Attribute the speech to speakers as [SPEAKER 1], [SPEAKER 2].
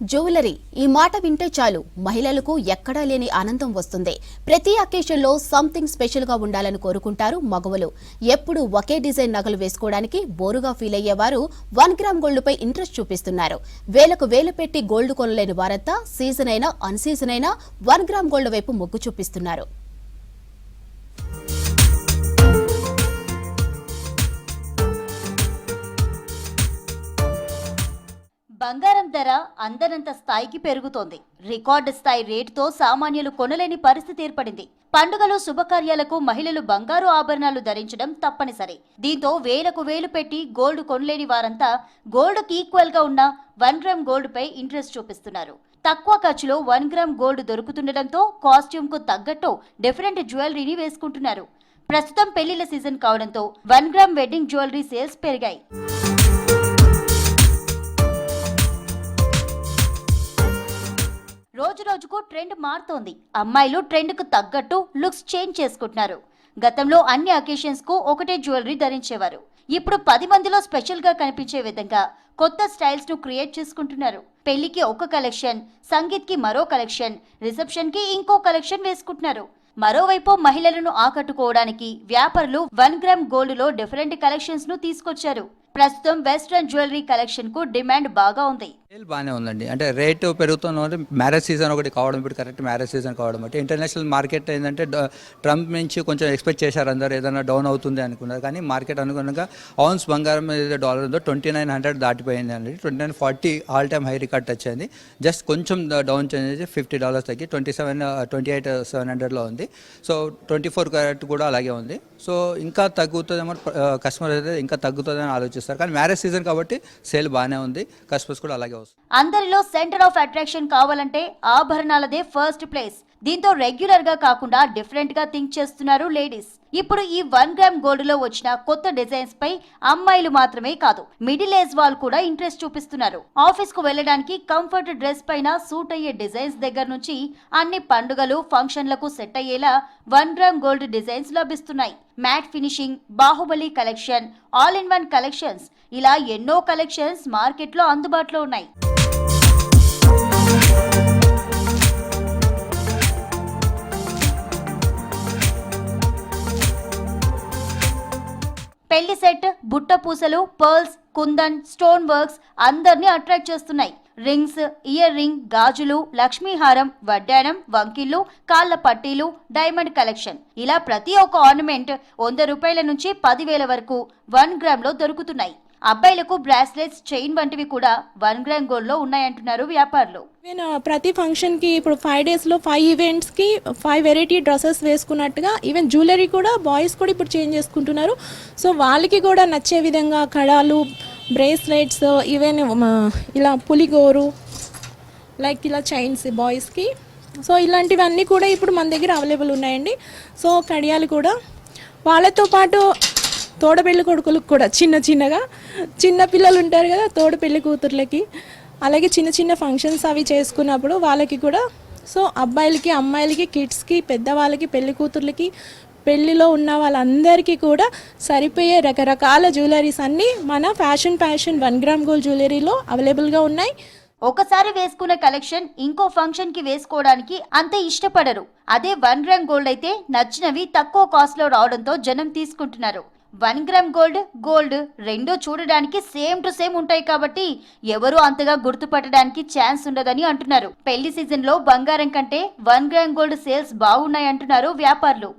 [SPEAKER 1] Jewellery ఈ మాట వింటే చాలు మహిళలకు ఎక్కడా లేని ఆనందం వస్తుంది. ప్రతి అకేషన్లో సంథింగ్ స్పెషల్ గా ఉండాలని కోరుకుంటారు మగవులు. ఎప్పుడు ఒకే డిజైన్ నగలు వేసుకోవడానికి బోరుగా ఫీల్ అయ్యేవారు 1 గ్రామ్ గోల్డ్ పై ఇంట్రెస్ట్ చూపిస్తున్నారు. వేలకు వేలు పెట్టి గోల్డ్ కొనలేని వారంతా సీజన్ అయినా అన్ సీజన్ అయినా 1 గ్రామ్ గోల్డ్ వైపు మొగ్గు చూపిస్తున్నారు.
[SPEAKER 2] బంగారం ధర అందనంత స్థాయికి పెరుగుతోంది. రికార్డు స్థాయి రేటుతో సామాన్యులు కొనలేని పరిస్థితి ఏర్పడింది. పండుగలు శుభకార్యాలకు మహిళలు బంగారు ఆభరణాలు ధరించడం తప్పనిసరి. దీంతో వేలకు వేలు పెట్టి గోల్డ్ కొనలేని వారంతా గోల్డ్కి ఈక్వల్ గా ఉన్న 1 గ్రామ్ గోల్డ్ పై ఇంట్రెస్ట్ చూపిస్తున్నారు. తక్కువ ఖర్చులో 1 గ్రామ్ గోల్డ్ దొరుకుతుండటంతో కాస్ట్యూమ్ కు తగ్గట్టు డిఫరెంట్ జ్యువెలరీని వేసుకుంటున్నారు. ప్రస్తుతం పెళ్లిళ్ల సీజన్ కావడంతో 1 గ్రామ్ వెడ్డింగ్ జ్యువెలరీ సేల్స్ పెరిగాయి. రోజు రోజుకు ట్రెండ్ మారుతోంది. అమ్మాయిలు ట్రెండ్ కు తగ్గట్టు లుక్స్ చేంజ్ చేసుకుంటున్నారు. గతంలో అన్ని అకేషన్స్ కు ఒకటే జ్యువెలరీ ధరించేవారు. ఇప్పుడు 10 మందిలో స్పెషల్ గా కనిపించే విధంగా కొత్త స్టైల్స్ ను క్రియేట్ చేసుకుంటున్నారు. పెళ్లికి ఒక కలెక్షన్, సంగీత్ కి మరో కలెక్షన్, రిసెప్షన్ కి ఇంకో కలెక్షన్ వేసుకుంటున్నారు. మరోవైపు మహిళలను ఆకట్టుకోవడానికి వ్యాపారులు 1 గ్రామ్ గోల్డ్ లో డిఫరెంట్ కలెక్షన్స్ ను తీసుకొచ్చారు. ప్రస్తుతం వెస్ట్రన్ జ్యువెలరీ కలెక్షన్ కు డిమాండ్ బాగా ఉంది.
[SPEAKER 3] బాగానే ఉందండి. అంటే రేటు పెరుగుతున్న మ్యారేజ్ సీజన్ ఒకటి కావడం, ఇప్పుడు కరెక్ట్ మ్యారేజ్ సీజన్ కావడం బట్టి ఇంటర్నేషనల్ మార్కెట్ ఏంటంటే ట్రంప్ నుంచి కొంచెం ఎక్స్పెక్ట్ చేశారు, అందరూ ఏదైనా డౌన్ అవుతుంది అనుకున్నారు. కానీ మార్కెట్ అనుగుణంగా ఔన్స్ బంగారం ఏదైతే డాలర్ ఉందో 2900 దాటిపోయింది అండి. 2940 all time high record touch అయింది. జస్ట్ కొంచెం డౌన్ చేంజ్ $50 తగ్గి 28,700లో ఉంది. సో 24 క్యారెట్ కూడా అలాగే ఉంది. సో ఇంకా తగ్గుతుందేమో, కస్టమర్ అయితే ఇంకా తగ్గుతుందని ఆలోచిస్తారు. కానీ మ్యారేజ్ సీజన్ కాబట్టి సేల్ బాగానే ఉంది, కస్టమర్స్ కూడా అలాగే.
[SPEAKER 2] అందరిలో సెంటర్ ఆఫ్ అట్రాక్షన్ కావాలంటే ఆభరణాలదే ఫస్ట్ ప్లేస్. దీంతో రెగ్యులర్ గా కాకుండా డిఫరెంట్ గా థింక్ చేస్తున్నారు లేడీస్. ఇప్పుడు ఈ 1 గ్రామ్ గోల్డ్ లో వచ్చిన కొత్త డిజైన్స్ పై అమ్మాయిలు మాత్రమే కాదు, మిడిల్ ఏజ్ వాళ్ళు కూడా ఇంట్రెస్ట్ చూపిస్తున్నారు. ఆఫీస్ కు వెళ్లడానికి కంఫర్ట్ డ్రెస్ పైన సూట్ అయ్యే డిజైన్స్ దగ్గర నుంచి అన్ని పండుగలు ఫంక్షన్లకు సెట్ అయ్యేలా 1 గ్రామ్ గోల్డ్ డిజైన్స్ లభిస్తున్నాయి. Matte finishing, Baahubali collection, all in 1 collections, ఇలా ఎన్నో కలెక్షన్స్ మార్కెట్ లో అందుబాటులో ఉన్నాయి. పెళ్లి సెట్, బుట్ట పూసలు, పర్ల్స్, కుందన్, స్టోన్ వర్క్స్ అందరినీ అట్రాక్ట్ చేస్తున్నాయి. రింగ్స్, ఇయర్ రింగ్, గాజులు, లక్ష్మీహారం, వడ్డాణం, వంకిళ్లు, కాళ్ల పట్టీలు, డైమండ్ కలెక్షన్, ఇలా ప్రతి ఒక్క ఆర్నమెంట్ ₹100 నుంచి 10,000 వరకు 1 గ్రామ్ లో దొరుకుతున్నాయి. అబ్బాయిలకు బ్రాస్లెట్స్, చైన్ వంటివి కూడా 1 గ్రామ్ గోల్డ్ లో ఉన్నాయంటున్నారు వ్యాపారులు.
[SPEAKER 4] ప్రతి ఫంక్షన్కి ఇప్పుడు 5 డేస్లో 5 ఈవెంట్స్కి 5 వెరైటీ డ్రెస్సెస్ వేసుకున్నట్టుగా ఈవెన్ జ్యువెలరీ కూడా బాయ్స్ కూడా ఇప్పుడు చేంజ్ చేసుకుంటున్నారు. సో వాళ్ళకి కూడా నచ్చే విధంగా కడాలు, బ్రేస్లెట్స్, ఈవెన్ ఇలా పులిగోరు, లైక్ ఇలా చైన్స్ బాయ్స్కి. సో ఇలాంటివన్నీ కూడా ఇప్పుడు మన దగ్గర అవైలబుల్ ఉన్నాయండి. సో కడియాలు కూడా, వాళ్ళతో పాటు తోడపెళ్లి కొడుకులకు కూడా చిన్న పిల్లలు ఉంటారు కదా, తోడపెళ్లి కూతుర్లకి, అలాగే చిన్న చిన్న ఫంక్షన్స్ అవి చేసుకున్నప్పుడు వాళ్ళకి కూడా. సో అబ్బాయిలకి, అమ్మాయిలకి, కిడ్స్కి, పెద్దవాళ్ళకి, పెళ్లి కూతుర్లకి, పెళ్లిలో ఉన్న వాళ్ళందరికీ కూడా సరిపోయే రకరకాల జ్యువెలరీస్ అన్నీ మన ఫ్యాషన్ 1 గ్రామ్ గోల్డ్ జ్యువెలరీలో అవైలబుల్గా ఉన్నాయి.
[SPEAKER 2] ఒకసారి వేసుకున్న కలెక్షన్ ఇంకో ఫంక్షన్ కి వేసుకోవడానికి అంత ఇష్టపడరు. అదే 1 గ్రామ్ గోల్డ్ అయితే నచ్చినవి తక్కువ కాస్ట్ లో రావడంతో జనం తీసుకుంటున్నారు. 1 గ్రామ్ గోల్డ్ రెండూ చూడడానికి సేమ్ టు సేమ్ ఉంటాయి కాబట్టి ఎవరు అంతగా గుర్తుపట్టడానికి ఛాన్స్ ఉండదని అంటున్నారు. పెళ్లి సీజన్ లో బంగారం కంటే 1 గ్రామ్ గోల్డ్ సేల్స్ బాగున్నాయి అంటున్నారు వ్యాపారులు.